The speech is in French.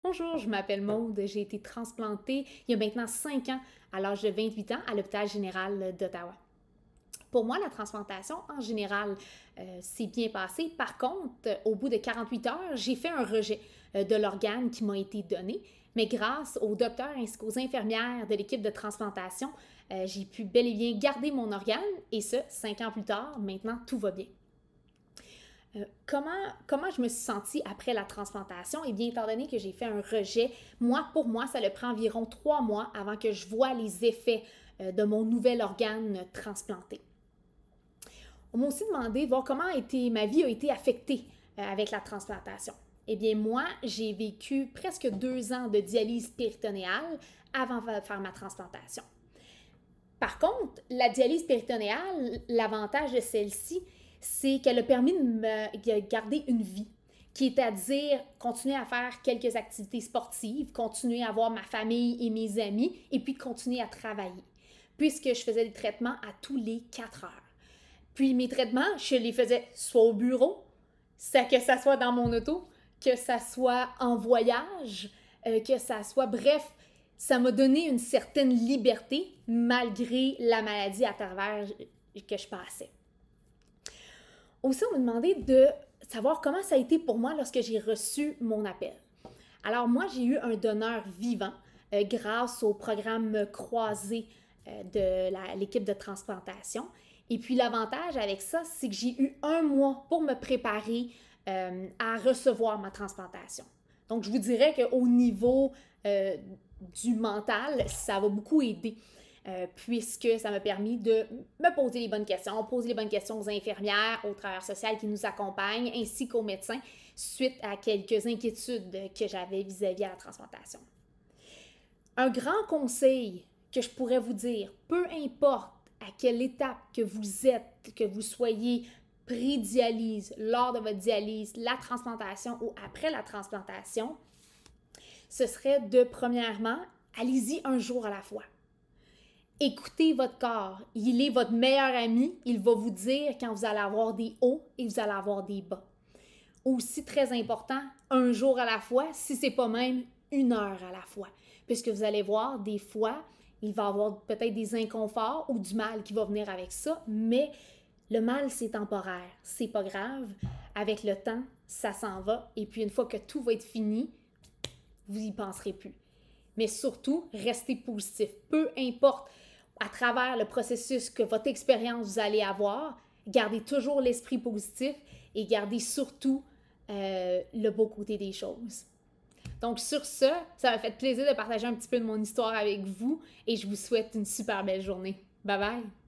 Bonjour, je m'appelle Maude. J'ai été transplantée il y a maintenant 5 ans à l'âge de 28 ans à l'hôpital général d'Ottawa. Pour moi, la transplantation, en général, s'est bien passée. Par contre, au bout de 48 heures, j'ai fait un rejet de l'organe qui m'a été donné. Mais grâce aux docteurs ainsi qu'aux infirmières de l'équipe de transplantation, j'ai pu bel et bien garder mon organe et ce, 5 ans plus tard, maintenant tout va bien. Comment je me suis sentie après la transplantation? Eh bien, étant donné que j'ai fait un rejet, pour moi, ça le prend environ 3 mois avant que je vois les effets de mon nouvel organe transplanté. On m'a aussi demandé de voir ma vie a été affectée avec la transplantation. Eh bien, moi, j'ai vécu presque 2 ans de dialyse péritonéale avant de faire ma transplantation. Par contre, la dialyse péritonéale, l'avantage de celle-ci, c'est qu'elle a permis de me garder une vie, qui est à dire continuer à faire quelques activités sportives, continuer à voir ma famille et mes amis, et puis continuer à travailler, puisque je faisais des traitements à tous les 4 heures. Puis mes traitements, je les faisais soit au bureau, que ça soit dans mon auto, que ça soit en voyage, que ça soit, bref, ça m'a donné une certaine liberté malgré la maladie à travers que je passais. Aussi, on m'a demandé de savoir comment ça a été pour moi lorsque j'ai reçu mon appel. Alors moi, j'ai eu un donneur vivant grâce au programme croisé de l'équipe de transplantation. Et puis l'avantage avec ça, c'est que j'ai eu 1 mois pour me préparer à recevoir ma transplantation. Donc je vous dirais qu'au niveau du mental, ça va beaucoup aider. Puisque ça m'a permis de me poser les bonnes questions aux infirmières, aux travailleurs sociaux qui nous accompagnent, ainsi qu'aux médecins, suite à quelques inquiétudes que j'avais vis-à-vis à la transplantation. Un grand conseil que je pourrais vous dire, peu importe à quelle étape que vous êtes, que vous soyez pré-dialyse, lors de votre dialyse, la transplantation ou après la transplantation, ce serait de, premièrement, allez-y un jour à la fois. Écoutez votre corps. Il est votre meilleur ami. Il va vous dire quand vous allez avoir des hauts et vous allez avoir des bas. Aussi très important, un jour à la fois, si ce n'est pas même 1 heure à la fois. Puisque vous allez voir, des fois, il va y avoir peut-être des inconforts ou du mal qui va venir avec ça, mais le mal, c'est temporaire. C'est pas grave. Avec le temps, ça s'en va. Et puis, une fois que tout va être fini, vous n'y penserez plus. Mais surtout, restez positif. Peu importe à travers le processus que votre expérience vous allez avoir, gardez toujours l'esprit positif et gardez surtout le beau côté des choses. Donc sur ça m'a fait plaisir de partager un petit peu de mon histoire avec vous et je vous souhaite une super belle journée. Bye bye!